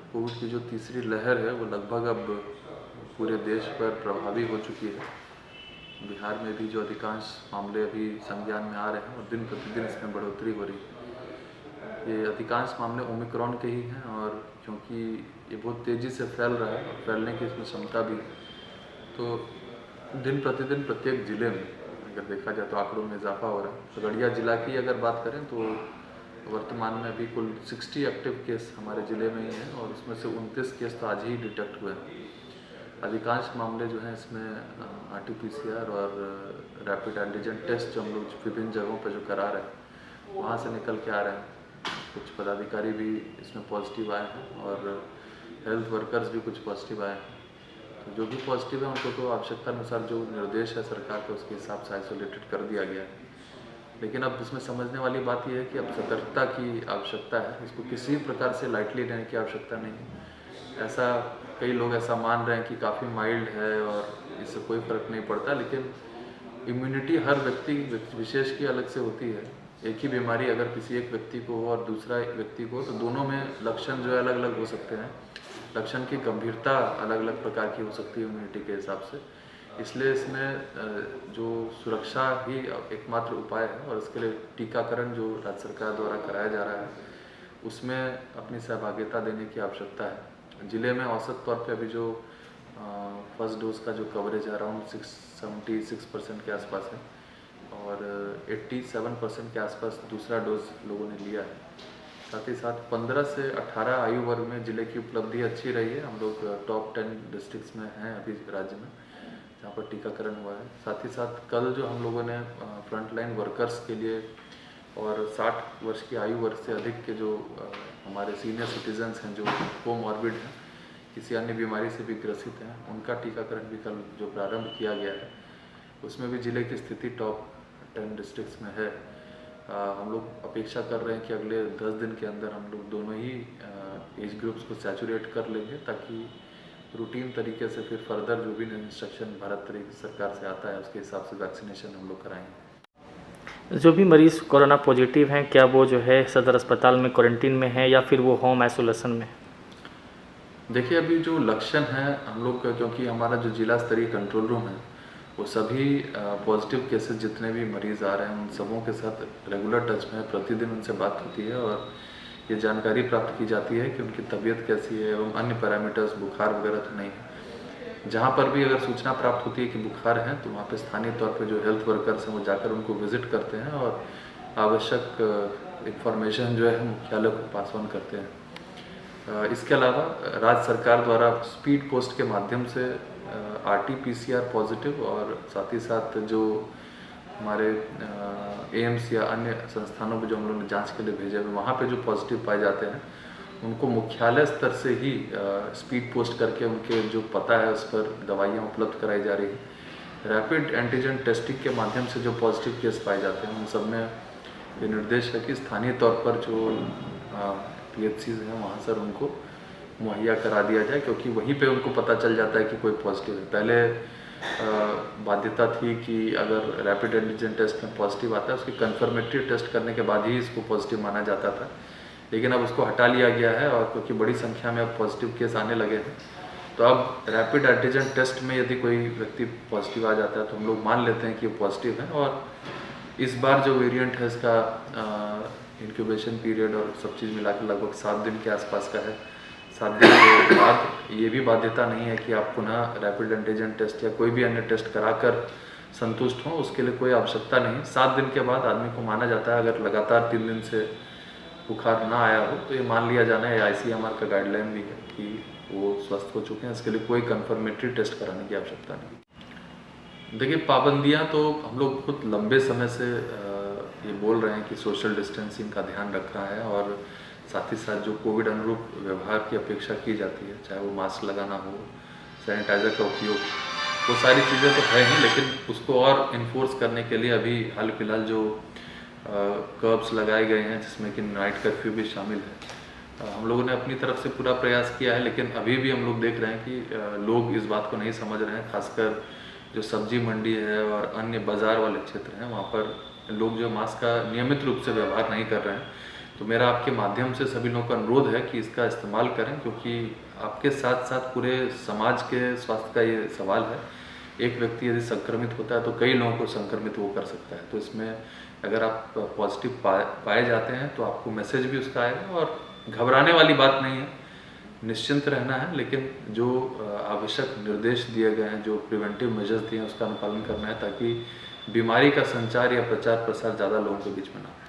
Covid की जो तीसरी लहर है वो लगभग अब पूरे देश पर प्रभावी हो चुकी है। बिहार में भी जो अधिकांश मामले अभी संज्ञान में आ रहे हैं और दिन प्रतिदिन इसमें बढ़ोतरी हो रही है। ये अधिकांश मामले ओमिक्रॉन के ही हैं और क्योंकि ये बहुत तेज़ी से फैल रहा है और फैलने की इसमें क्षमता भी है, तो दिन प्रतिदिन प्रत्येक ज़िले में अगर देखा जाए तो आंकड़ों में इजाफा हो रहा है। खगड़िया जिला की अगर बात करें तो वर्तमान में अभी कुल 60 एक्टिव केस हमारे ज़िले में ही हैं और उसमें से 29 केस तो आज ही डिटेक्ट हुए हैं। अधिकांश मामले जो हैं इसमें RT-PCR और रैपिड एंटीजन टेस्ट जो हम लोग विभिन्न जगहों पर जो करा रहे हैं वहाँ से निकल के आ रहे हैं। कुछ पदाधिकारी भी इसमें पॉजिटिव आए हैं और हेल्थ वर्कर्स भी कुछ पॉजिटिव आए हैं। तो जो भी पॉजिटिव है उनको तो आवश्यकता अनुसार जो निर्देश है सरकार के उसके हिसाब से आइसोलेटेड कर दिया गया है। लेकिन अब इसमें समझने वाली बात यह है कि अब सतर्कता की आवश्यकता है, इसको किसी प्रकार से लाइटली लेने की आवश्यकता नहीं है। ऐसा कई लोग ऐसा मान रहे हैं कि काफ़ी माइल्ड है और इससे कोई फ़र्क नहीं पड़ता, लेकिन इम्यूनिटी हर व्यक्ति विशेष की अलग से होती है। एक ही बीमारी अगर किसी एक व्यक्ति को हो और दूसरा व्यक्ति को, तो दोनों में लक्षण जो है अलग अलग हो सकते हैं। लक्षण की गंभीरता अलग अलग प्रकार की हो सकती है इम्यूनिटी के हिसाब से। इसलिए इसमें जो सुरक्षा ही एकमात्र उपाय है और इसके लिए टीकाकरण जो राज्य सरकार द्वारा कराया जा रहा है उसमें अपनी सहभागिता देने की आवश्यकता है। ज़िले में औसत तौर पे अभी जो फर्स्ट डोज का जो कवरेज है अराउंड 76% के आसपास है और 87% के आसपास दूसरा डोज लोगों ने लिया है। साथ ही साथ 15 से 18 आयु वर्ग में ज़िले की उपलब्धि अच्छी रही है। हम लोग टॉप 10 डिस्ट्रिक्ट्स में हैं अभी राज्य में जहाँ पर टीकाकरण हुआ है। साथ ही साथ कल जो हम लोगों ने फ्रंटलाइन वर्कर्स के लिए और 60 वर्ष की आयु वर्ग से अधिक के जो हमारे सीनियर सिटीजन्स हैं जो कोमॉर्बिड हैं, किसी अन्य बीमारी से भी ग्रसित हैं, उनका टीकाकरण भी कल जो प्रारंभ किया गया है उसमें भी ज़िले की स्थिति टॉप 10 डिस्ट्रिक्ट्स में है। हम लोग अपेक्षा कर रहे हैं कि अगले 10 दिन के अंदर हम लोग दोनों ही एज ग्रुप्स को सैचुरेट कर लेंगे ताकि रूटीन तरीके से फिर फर्दर जो भी इंस्ट्रक्शन भारत सरकार से आता है उसके हिसाब से वैक्सीनेशन हम लोग कराएंगे। जो भी मरीज़ कोरोना पॉजिटिव हैं क्या वो जो है सदर अस्पताल में क्वारंटीन में है या फिर वो होम आइसोलेशन में? देखिए अभी जो लक्षण है हम लोग का, क्योंकि हमारा जो जिला स्तरीय कंट्रोल रूम है वो सभी पॉजिटिव केसेस जितने भी मरीज़ आ रहे हैं उन सबों के साथ रेगुलर टच में है। प्रतिदिन उनसे बात होती है और ये जानकारी प्राप्त की जाती है कि उनकी तबीयत कैसी है एवं अन्य पैरामीटर्स, बुखार वगैरह तो नहीं है। जहाँ पर भी अगर सूचना प्राप्त होती है कि बुखार है तो वहाँ पे स्थानीय तौर पे जो हेल्थ वर्कर्स हैं वो जाकर उनको विजिट करते हैं और आवश्यक इंफॉर्मेशन जो है मुख्यालय को पास ऑन करते हैं। इसके अलावा राज्य सरकार द्वारा स्पीड पोस्ट के माध्यम से RT-PCR पॉजिटिव और साथ ही साथ जो हमारे AIIMS या अन्य संस्थानों पे जो हम लोगों ने जांच के लिए भेजे हुए वहाँ पे जो पॉजिटिव पाए जाते हैं उनको मुख्यालय स्तर से ही स्पीड पोस्ट करके उनके जो पता है उस पर दवाइयाँ उपलब्ध कराई जा रही है। रैपिड एंटीजन टेस्टिंग के माध्यम से जो पॉजिटिव केस पाए जाते हैं उन सब में ये निर्देश है कि स्थानीय तौर पर जो PHCs हैं वहाँ सर उनको मुहैया करा दिया जाए, क्योंकि वहीं पे उनको पता चल जाता है कि कोई पॉजिटिव है। पहले बाध्यता थी कि अगर रैपिड एंटीजन टेस्ट में पॉजिटिव आता है उसकी कन्फर्मेटरी टेस्ट करने के बाद ही इसको पॉजिटिव माना जाता था, लेकिन अब उसको हटा लिया गया है और क्योंकि बड़ी संख्या में अब पॉजिटिव केस आने लगे हैं तो अब रैपिड एंटीजन टेस्ट में यदि कोई व्यक्ति पॉजिटिव आ जाता है तो हम लोग मान लेते हैं कि वो पॉजिटिव है। और इस बार जो वेरिएंट है इसका इंक्यूबेशन पीरियड और सब चीज़ मिला के लगभग 7 दिन के आसपास का है। 7 दिन के बाद ये भी बाध्यता नहीं है कि आप पुनः रैपिड एंटीजन टेस्ट या कोई भी अन्य टेस्ट कराकर संतुष्ट हों, उसके लिए कोई आवश्यकता नहीं। 7 दिन के बाद आदमी को माना जाता है, अगर लगातार 3 दिन से बुखार ना आया हो तो ये मान लिया जाना है, ICMR का गाइडलाइन भी है कि वो स्वस्थ हो चुके हैं। इसके लिए कोई कन्फर्मेटरी टेस्ट कराने की आवश्यकता नहीं। देखिए पाबंदियाँ तो हम लोग खुद लंबे समय से ये बोल रहे हैं कि सोशल डिस्टेंसिंग का ध्यान रखना है और साथ ही साथ जो कोविड अनुरूप व्यवहार की अपेक्षा की जाती है, चाहे वो मास्क लगाना हो, सैनिटाइज़र का उपयोग, वो सारी चीज़ें तो है ही, लेकिन उसको और इन्फोर्स करने के लिए अभी हाल फिलहाल जो कर्ब्स लगाए गए हैं जिसमें कि नाइट कर्फ्यू भी शामिल है। हम लोगों ने अपनी तरफ से पूरा प्रयास किया है, लेकिन अभी भी हम लोग देख रहे हैं कि लोग इस बात को नहीं समझ रहे हैं। खासकर जो सब्जी मंडी है और अन्य बाज़ार वाले क्षेत्र हैं वहाँ पर लोग जो मास्क का नियमित रूप से व्यवहार नहीं कर रहे हैं, तो मेरा आपके माध्यम से सभी लोगों का अनुरोध है कि इसका इस्तेमाल करें, क्योंकि आपके साथ साथ पूरे समाज के स्वास्थ्य का ये सवाल है। एक व्यक्ति यदि संक्रमित होता है तो कई लोगों को संक्रमित वो कर सकता है। तो इसमें अगर आप पॉजिटिव पाए जाते हैं तो आपको मैसेज भी उसका आएगा, और घबराने वाली बात नहीं है, निश्चिंत रहना है। लेकिन जो आवश्यक निर्देश दिए गए हैं, जो प्रिवेंटिव मेजर्स दिए हैं, उसका अनुपालन करना है, ताकि बीमारी का संचार या प्रचार प्रसार ज़्यादा लोगों के बीच में ना हो।